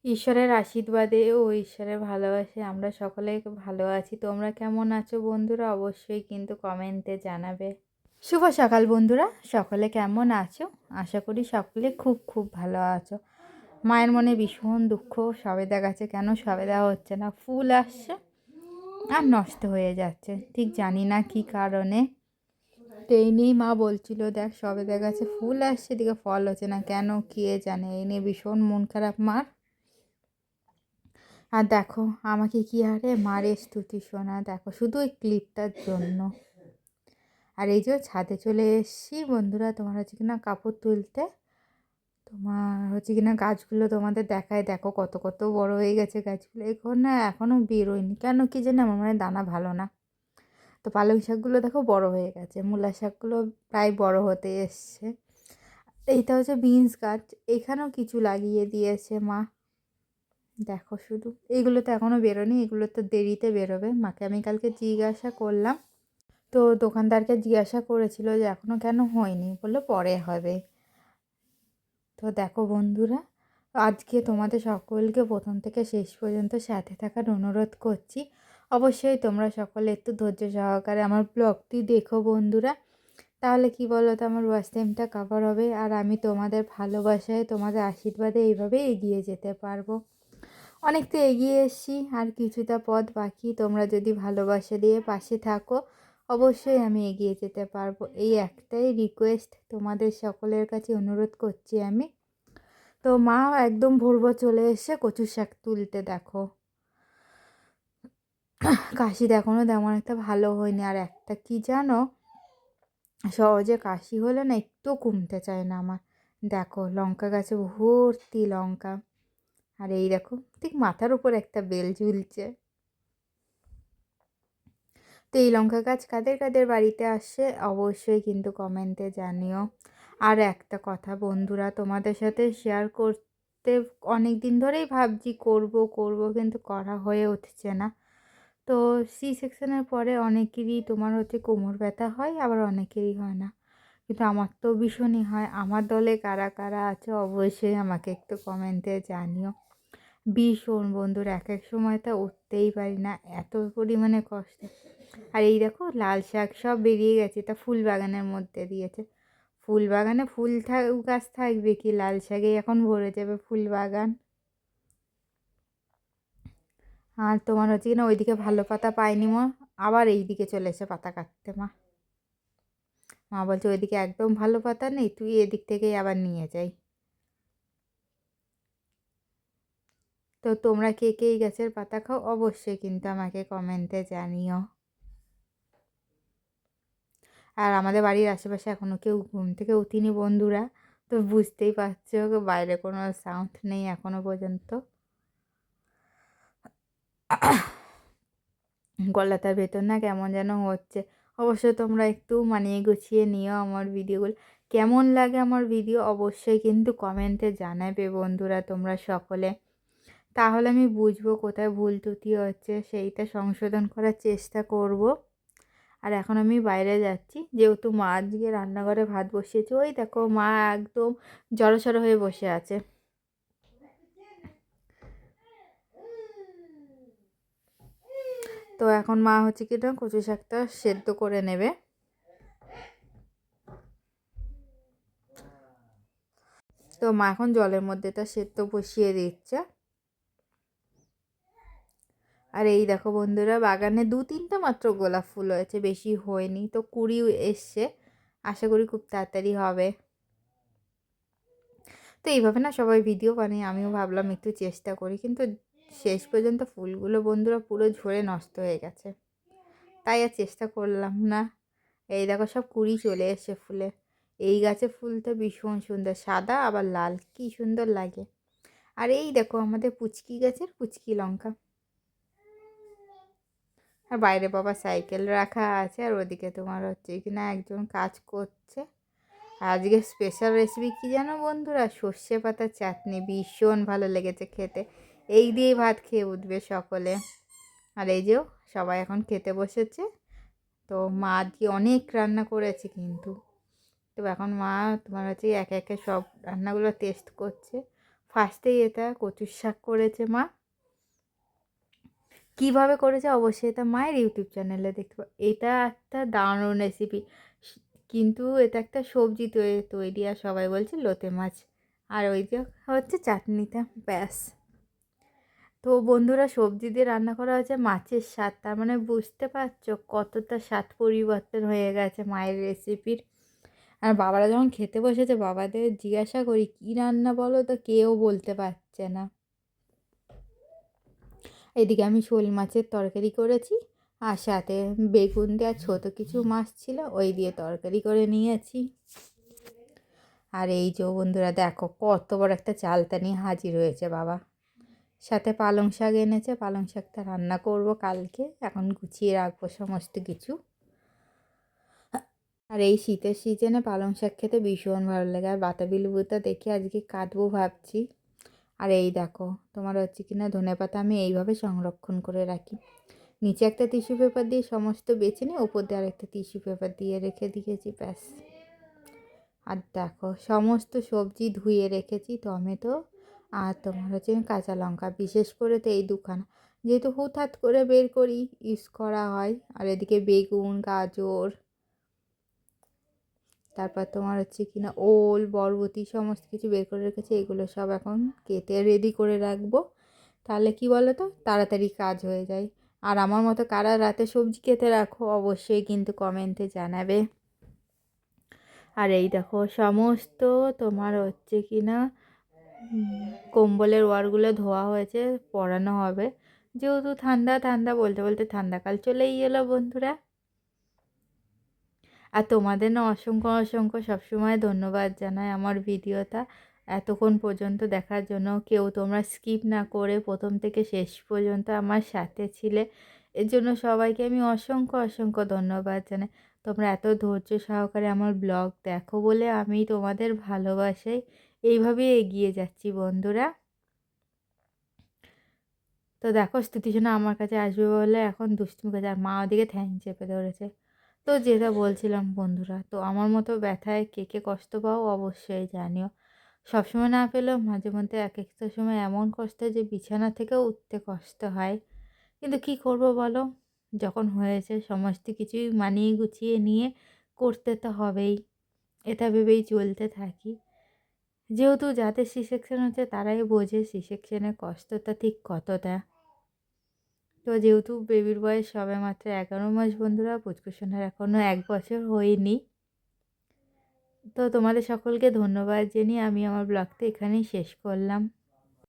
ঈশ্বরের আশীর্বাদে ও ঈশ্বরের ভালোবাসায় আমরা সকলে ভালো আছি। তোমরা কেমন আছো বন্ধুরা? অবশ্যই কিন্তু কমেন্টে জানাবে। শুভ সকাল বন্ধুরা, সকলে কেমন আছো? আশা করি সকলে খুব খুব ভালো আছো। মায়ের মনে ভীষণ দুঃখ, সবেদা গাছে কেন সবেদা হচ্ছে না, ফুল আসছে আর নষ্ট হয়ে যাচ্ছে, ঠিক জানি না কি কারণে। তো এই নিয়েই মা বলছিল, দেখ সবেদা গাছে ফুল আসছে, এদিকে ফল হচ্ছে না কেন, কে জানে। এই নিয়ে ভীষণ মন খারাপ মার। আর দেখো আমাকে কি হারে মারে স্তুতি শোনা, দেখো শুধু ওই ক্লিপটার জন্য। আর এই যে ছাদে চলে এসেছি বন্ধুরা, তোমার হচ্ছে কিনা কাপড় তুলতে। তোমার হচ্ছে কিনা গাছগুলো তোমাদের দেখায়, দেখো কত কত বড় হয়ে গেছে গাছগুলো। এখন না এখনও বেরোয়নি কেন কি জানি, আমার মানে দানা ভালো না। তো পালং শাকগুলো দেখো বড় হয়ে গেছে, মূলা শাকগুলো প্রায় বড় হতে এসছে। এইটা হচ্ছে বিনস গাছ, এখানেও কিছু লাগিয়ে দিয়েছে মা। দেখো শুধু এইগুলো তো এখনও বেরোনি, এগুলো তো দেরিতে বেরোবে। মাকে আমি কালকে জিজ্ঞাসা করলাম, তো দোকানদারকে জিজ্ঞাসা করেছিল যে এখনও কেন হয়নি, বললো পরে হবে। তো দেখো বন্ধুরা, আজকে তোমাদের সকলকে প্রথম থেকে শেষ পর্যন্ত সাথে থাকার অনুরোধ করছি। অবশ্যই তোমরা সকলে একটু ধৈর্য সহকারে আমার ব্লগটি দেখো বন্ধুরা, তাহলে কি বলো তো, আমার ওয়াচ টাইমটা কভার হবে আর আমি তোমাদের ভালোবাসায় তোমাদের আশীর্বাদে এইভাবে এগিয়ে যেতে পারবো। অনেক তো এগিয়ে এসেছি, আর কিছুটা পথ বাকি। তোমরা যদি ভালোবাসা দিয়ে পাশে থাকো, অবশ্যই আমি এগিয়ে যেতে পারবো। এই একটাই রিকোয়েস্ট তোমাদের সকলের কাছে অনুরোধ করছি আমি। তো মা একদম ভোরভোর চলে এসে কচু শাক তুলতে, দেখো কাশি এখনও তেমন একটা ভালো হয়নি। আর একটা কি জানো, সহজে কাশি হলে না একটু কমতে চায় না আমার। দেখো লঙ্কা গাছে ভর্তি লঙ্কা, আর এই দেখো ঠিক মাথার উপর একটা বেল ঝুলছে। তো এই লঙ্কা গাছ কাদের কাদের বাড়িতে আসে অবশ্যই কিন্তু কমেন্টে জানিও। আর একটা কথা বন্ধুরা, তোমাদের সাথে শেয়ার করতে অনেক দিন ধরেই ভাবছি করব করব, কিন্তু করা হয়ে উঠছে না। তো সি সেকশনের পরে অনেকেরই তোমার হচ্ছে কোমর ব্যথা হয়, আবার অনেকেরই হয় না, কিন্তু আমার তো ভীষণই হয়। আমার দলে কারা কারা আছে অবশ্যই আমাকে একটু কমেন্টে জানিও। ভীষণ বন্ধুরা, এক এক সময় তো উঠতেই পারি না, এত পরিমাণে কষ্ট। আর এই দেখো লাল শাক সব বেরিয়ে গেছে, তা ফুল বাগানের মধ্যে দিয়েছে। ফুল বাগানে ফুল গাছ থাকবে কি, লাল শাকে এখন ভরে যাবে ফুল বাগান। আর তোমার হচ্ছে কিনা ওইদিকে ভালো পাতা পাইনি মা, আবার এই দিকে চলে এসে পাতা কাটতে মা। মা বলছে ওইদিকে একদম ভালো পাতা নেই, তুই এদিক থেকেই আবার নিয়ে যাই। তো তোমরা কে কে এই গাছের পাতা খাও অবশ্যই কিন্তু আমাকে কমেন্টে জানিও। আর আমাদের বাড়ির আশেপাশে এখনও কেউ ঘুম থেকে উঠিনি বন্ধুরা, তো বুঝতেই পারছো বাইরে কোনো সাউন্ড নেই এখনও পর্যন্ত। গলাটার ভেতর না কেমন যেন হচ্ছে। অবশ্যই তোমরা একটু মানিয়ে গুছিয়ে নিও আমার ভিডিওগুলো। কেমন লাগে আমার ভিডিও অবশ্যই কিন্তু কমেন্টে জানাবে বন্ধুরা তোমরা সকলে, তাহলে আমি বুঝবো কোথায় ভুল ত্রুটি হচ্ছে, সেইটা সংশোধন করার চেষ্টা করব। আর এখন আমি বাইরে যাচ্ছি, যেহেতু মা আজকে রান্নাঘরে ভাত বসিয়েছে। ওই দেখো মা একদম জড়সড় হয়ে বসে আছে। তো এখন মা হচ্ছে কি না কচু শাকটা সেদ্ধ করে নেবে। তো মা এখন জলের মধ্যে এটা সেদ্ধ বসিয়ে দিচ্ছে। আর এই দেখো বন্ধুরা, বাগানে 2-3টা মাত্র গোলাপ ফুল হয়েছে, বেশি হয়নি। তো কুড়ি এসছে, আশা করি খুব তাড়াতাড়ি হবে। তো এইভাবে না সবাই ভিডিও বানিয়ে, আমিও ভাবলাম একটু চেষ্টা করি, কিন্তু শেষ পর্যন্ত ফুলগুলো বন্ধুরা পুরো ঝরে নষ্ট হয়ে গেছে, তাই আর চেষ্টা করলাম না। এই দেখো সব কুড়ি চলে এসছে ফুলে। এই গাছে ফুলটা ভীষণ সুন্দর, সাদা আবার লাল, কি সুন্দর লাগে। আর এই দেখো আমাদের পুচকি গাছের পুচকি লঙ্কা। আর বাইরে বাবা সাইকেল রাখা আছে, আর ওদিকে তোমার হচ্ছে কিনা একজন কাজ করছে। আজকে স্পেশাল রেসিপি কী জানো বন্ধুরা, সর্ষে পাতার চাটনি, ভীষণ ভালো লেগেছে খেতে। এই দিয়েই ভাত খেয়ে উঠবে সকলে। আর এই যেও সবাই এখন খেতে বসেছে। তো মা আজকে অনেক রান্না করেছে কিন্তু, তো এখন মা তোমার হচ্ছে একে একে সব রান্নাগুলো টেস্ট করছে। ফার্স্টেই এটা কচুর শাক করেছে মা। কীভাবে করেছে অবশ্যই এটা মায়ের ইউটিউব চ্যানেলে দেখতে পাবো। এটা একটা দারুণ রেসিপি, কিন্তু এটা একটা সবজি তৈরি আর সবাই বলছে লোটে মাছ। আর ওই যে হচ্ছে চাটনিটা, ব্যাস। তো বন্ধুরা, সবজি দিয়ে রান্না করা হয়েছে মাছের স্বাদ, তার মানে বুঝতে পারছো কতটা স্বাদ পরিবর্তন হয়ে গেছে মায়ের রেসিপির। আর বাবারা যখন খেতে বসেছে বাবাদের জিজ্ঞাসা করি কী রান্না বলো, তো কেউ বলতে পারছে না। এদিকে আমি শোল মাছের তরকারি করেছি, আর সাথে বেগুন দিয়ে আর ছোটো কিছু মাছ ছিল ওই দিয়ে তরকারি করে নিয়েছি। আর এই যে বন্ধুরা দেখো কত বড় একটা চালতা নিয়ে হাজির হয়েছে বাবা। সাথে পালং শাক এনেছে, পালং শাকটা রান্না করব কালকে, এখন গুছিয়ে রাখবো সমস্ত কিছু। আর এই শীতের সিজনে পালং শাক খেতে ভীষণ ভালো লাগে। আর বাতাবি লেবুটা দেখে আজকে কাটবো ভাবছি। আর এই দেখো তোমার হচ্ছে কিনা ধনেপাতা আমি এইভাবে সংরক্ষণ করে রাখি। নিচে একটা টিস্যু পেপার দিয়ে সমস্ত বেছে নিয়ে ওপর দিয়ে আরেকটা টিস্যু পেপার দিয়ে রেখে দিয়েছি, ব্যাস। আর দেখো সমস্ত সবজি ধুয়ে রেখেছি, টমেটো আর তোমার হচ্ছে কাঁচা লঙ্কা, বিশেষ করে তো এই দুখানা যেহেতু হুটহাট করে বের করি ইউজ করা হয়। আর এদিকে বেগুন, গাজর, তারপর তোমার হচ্ছে কিনা ওল, বরবটি সমস্ত কিছু বের করে রেখেছি। এগুলো সব এখন কেটে রেডি করে রাখবো, তাহলে কি বলো তো তাড়াতাড়ি কাজ হয়ে যায়। আর আমার মতো কারা রাতে সবজি কেটে রাখো অবশ্যই কিন্তু কমেন্টে জানাবে। আর এই দেখো সমস্ত তোমার হচ্ছে কিনা কম্বলের ওয়ারগুলো ধোয়া হয়েছে, পরানো হবে, যেহেতু ঠান্ডা ঠান্ডা বলতে বলতে ঠান্ডাকাল চলেই এলো বন্ধুরা। আর তোমাদের না অসংখ্য অসংখ্য সবসময় ধন্যবাদ জানাই আমার ভিডিওটা এতক্ষণ পর্যন্ত দেখার জন্য। কেউ তোমরা স্কিপ না করে প্রথম থেকে শেষ পর্যন্ত আমার সাথে ছিলে, এর জন্য সবাইকে আমি অসংখ্য অসংখ্য ধন্যবাদ জানাই। তোমরা এত ধৈর্য সহকারে আমার ব্লগ দেখো বলে আমি তোমাদের ভালোবাসায় এইভাবেই এগিয়ে যাচ্ছি বন্ধুরা। তো দেখো স্তুতিসোনা আমার কাছে আসবে বলে এখন দুষ্টুমি করছে, আর মা ওদিকে ঠ্যাং চেপে ধরেছে। তো যেটা বলছিলাম বন্ধুরা, তো আমার মতো ব্যথায় কে কে কষ্ট পাও অবশ্যই জানিও। সবসময় না পেলেও মাঝে মধ্যে এক একটা সময় এমন কষ্ট যে বিছানা থেকেও উঠতে কষ্ট হয়, কিন্তু কি করব বলো, যখন হয়েছে সমস্ত কিছুই মানিয়ে গুছিয়ে নিয়ে করতে তো হবেই, এটা ভেবেই চলতে থাকি। যেহেতু যাদের সি সেকশন হচ্ছে তারাই বোঝে সি সেকশনের কষ্টটা ঠিক কতটা। তো যেহেতু বেবির বয়স সবে মাত্র 11 মাস বন্ধুরা, পুচকুসোনার এখনও 1 বছর হয়নি। তো তোমাদের সকলকে ধন্যবাদ জানিয়ে আমি আমার ব্লগটা এখানেই শেষ করলাম।